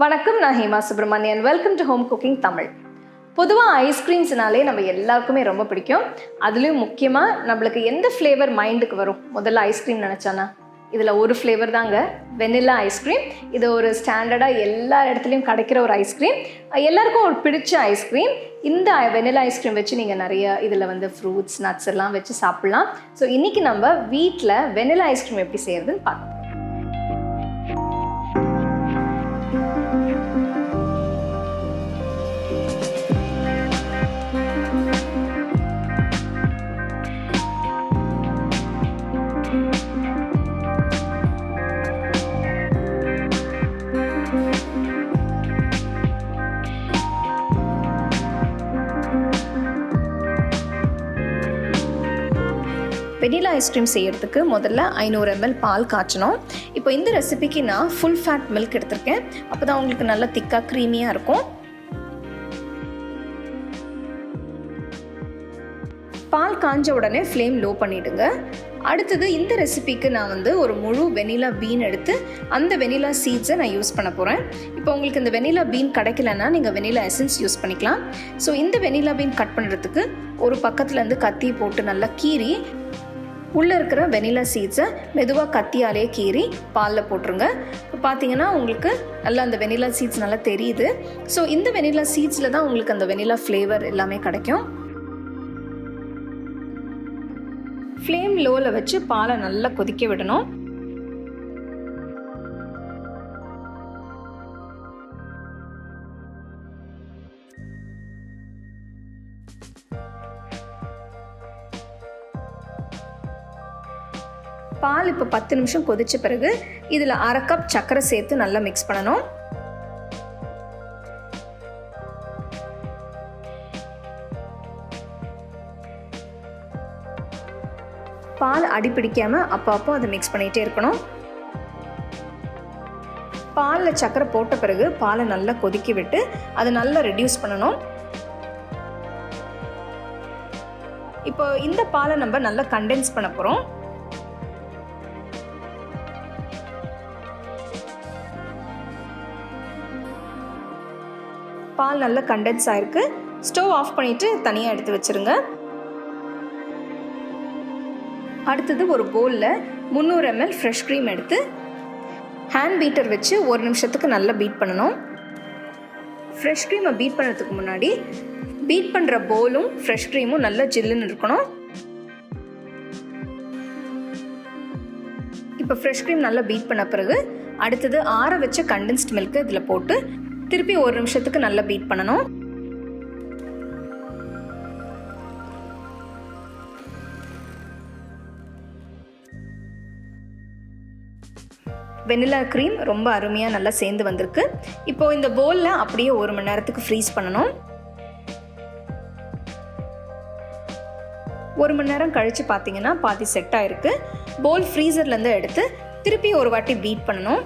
வணக்கம், நான் Hema Subramanian. Welcome to home cooking Tamil. பொதுவாக ஐஸ்கிரீம்ஸ்னாலே நம்ம எல்லாருக்குமே ரொம்ப பிடிக்கும். அதுலேயும் முக்கியமாக நம்மளுக்கு எந்த ஃப்ளேவர் மைண்டுக்கு வரும் முதல்ல ஐஸ்கிரீம் நினச்சானா? இதில் ஒரு ஃப்ளேவர் தாங்க, வெனிலா ஐஸ்கிரீம். இது ஒரு ஸ்டாண்டர்டாக எல்லா இடத்துலையும் கிடைக்கிற ஒரு ஐஸ்கிரீம், எல்லாருக்கும் ஒரு பிடிச்ச ஐஸ்கிரீம். இந்த வெனிலா ஐஸ்கிரீம் வச்சு நீங்கள் நிறைய இதில் ஃப்ரூட்ஸ் நட்ஸ் எல்லாம் வச்சு சாப்பிட்லாம். ஸோ இன்றைக்கி நம்ம வீட்டில் வெனிலா ஐஸ்கிரீம் எப்படி செய்கிறதுன்னு பார்க்கலாம். வெனிலா ஐஸ்கிரீம் செய்கிறதுக்கு முதல்ல 500 ml பால் காய்ச்சணும். இப்போ இந்த ரெசிபிக்கு நான் ஃபுல் ஃபேட் மில்க் எடுத்திருக்கேன். அப்போ தான் உங்களுக்கு நல்லா திக்காக க்ரீமியாக இருக்கும். பால் காஞ்ச உடனே ஃப்ளேம் லோ பண்ணிவிடுங்க. அடுத்தது இந்த ரெசிபிக்கு நான் ஒரு முழு வெனிலா பீன் எடுத்து அந்த வெனிலா சீட்ஸை நான் யூஸ் பண்ண போகிறேன். இப்போ உங்களுக்கு இந்த வெனிலா பீன் கிடைக்கலன்னா நீங்கள் வெனிலா எசன்ஸ் யூஸ் பண்ணிக்கலாம். ஸோ இந்த வெனிலா பீன் கட் பண்ணுறதுக்கு ஒரு பக்கத்துலேருந்து கத்தி போட்டு நல்லா கீறி உள்ளே இருக்கிற வெனிலா சீட்ஸை மெதுவாக கத்தியாலே கீறி பாலில் போட்டுருங்க. இப்போ பார்த்தீங்கன்னா உங்களுக்கு நல்லா அந்த வெனிலா சீட்ஸ் நல்லா தெரியுது. ஸோ இந்த வெனிலா சீட்ஸில் தான் உங்களுக்கு அந்த வெனிலா ஃப்ளேவர் எல்லாமே கிடைக்கும். ஃப்ளேம் லோவில் வச்சு பாலை நல்லா கொதிக்க விடணும். பால் இப்போ 10 நிமிஷம் கொதிச்ச பிறகு இதில் 1/2 கப் சர்க்கரை சேர்த்து நல்லா மிக்ஸ் பண்ணணும். பால் அடி பிடிக்காமல் அப்போ அதை மிக்ஸ் பண்ணிகிட்டே இருக்கணும். பாலில் சர்க்கரை போட்ட பிறகு பாலை நல்லா கொதிக்க விட்டு அதை நல்லா ரெடியூஸ் பண்ணணும். இப்போ இந்த பாலை நம்ம நல்லா கண்டென்ஸ் பண்ண போகிறோம். பால் நல்லா கண்டென்ஸ் ஆகிருக்கு. ஸ்டவ் ஆஃப் பண்ணிவிட்டு தனியாக எடுத்து வச்சுருங்க. அடுத்தது ஒரு பவுலில் 300 ml ஃப்ரெஷ் க்ரீம் எடுத்து ஹேண்ட் பீட்டர் வச்சு 1 நிமிஷத்துக்கு நல்லா பீட் பண்ணணும். ஃப்ரெஷ் க்ரீமை பீட் பண்ணுறதுக்கு முன்னாடி பீட் பண்ணுற பவுலும் ஃப்ரெஷ் க்ரீமும் நல்லா ஜில்லுன்னு இருக்கணும். இப்போ ஃப்ரெஷ் க்ரீம் நல்லா பீட் பண்ண பிறகு அடுத்தது ஆற வச்ச கண்டென்ஸ்ட் மில்க்கு இதில் போட்டு திருப்பி 1 நிமிஷத்துக்கு நல்லா பீட் பண்ணணும். வெனிலா க்ரீம் ரொம்ப அருமையாக நல்லா சேர்ந்து வந்திருக்கு. இப்போ இந்த பவுலில் அப்படியே 1 மணி நேரத்துக்கு ஃப்ரீஸ் பண்ணணும். 1 மணி நேரம் கழித்து பார்த்தீங்கன்னா பாதி செட் ஆகிருக்கு. பவுல் ஃப்ரீசர்லேருந்து எடுத்து திருப்பி ஒரு வாட்டி பீட் பண்ணணும்.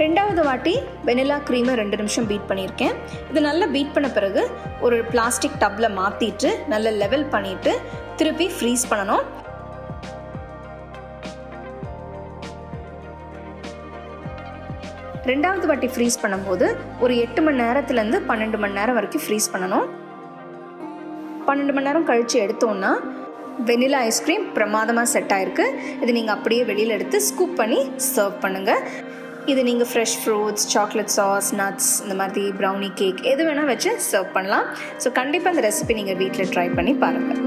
ரெண்டாவது வாட்டி வெனிலா க்ரீமை 2 நிமிஷம் பீட் பண்ணியிருக்கேன். இது நல்லா பீட் பண்ண பிறகு ஒரு பிளாஸ்டிக் டப்பில் மாற்றிட்டு நல்லா லெவல் பண்ணிவிட்டு திருப்பி ஃப்ரீஸ் பண்ணணும். ரெண்டாவது வாட்டி ஃப்ரீஸ் பண்ணும்போது ஒரு 8 மணி நேரத்துலேருந்து 12 மணி நேரம் வரைக்கும் ஃப்ரீஸ் பண்ணணும். 12 மணி நேரம் கழித்து எடுத்தோன்னா வெனிலா ஐஸ்கிரீம் பிரமாதமாக செட் ஆகிருக்கு. இது நீங்கள் அப்படியே வெளியில் எடுத்து ஸ்கூப் பண்ணி சர்வ் பண்ணுங்கள். இது நீங்கள் fresh fruits, chocolate sauce, nuts, இந்த மாதிரி ப்ரௌனி கேக் எது வேணால் வச்சு சர்வ் பண்ணலாம். ஸோ கண்டிப்பாக இந்த ரெசிபி நீங்கள் வீட்டில் ட்ரை பண்ணி பாருங்கள்.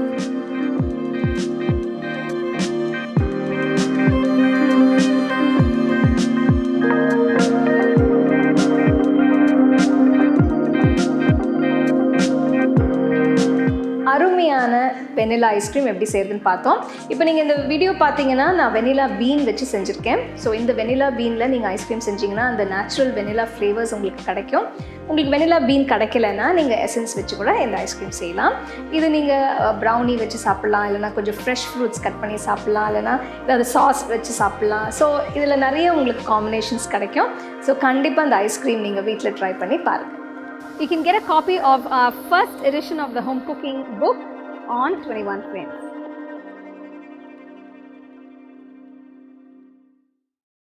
அருமையான வெனிலா ஐஸ்கிரீம் எப்படி செய்கிறதுன்னு பார்த்தோம். இப்போ நீங்கள் இந்த வீடியோ பார்த்தீங்கன்னா நான் வெனிலா பீன் வச்சு செஞ்சுருக்கேன். ஸோ இந்த வெனிலா பீனில் நீங்கள் ஐஸ்கிரீம் செஞ்சிங்கன்னா அந்த நேச்சுரல் வெனிலா ஃப்ளேவர்ஸ் உங்களுக்கு கிடைக்கும். உங்களுக்கு வெனிலா பீன் கிடைக்கலன்னா நீங்கள் எசன்ஸ் வச்சு கூட இந்த ஐஸ்கிரீம் செய்யலாம். இது நீங்கள் ப்ரௌனி வச்சு சாப்பிட்லாம், இல்லைனா கொஞ்சம் ஃப்ரெஷ் ஃப்ரூட்ஸ் கட் பண்ணி சாப்பிட்லாம், இல்லைனா ஏதாவது சாஸ் வச்சு சாப்பிட்லாம். ஸோ இதில் நிறைய உங்களுக்கு காம்பினேஷன்ஸ் கிடைக்கும். ஸோ கண்டிப்பாக அந்த ஐஸ்கிரீம் நீங்கள் வீட்டில் ட்ரை பண்ணி பாருங்கள். You can get a copy of our first edition of the home cooking book on 21 frames.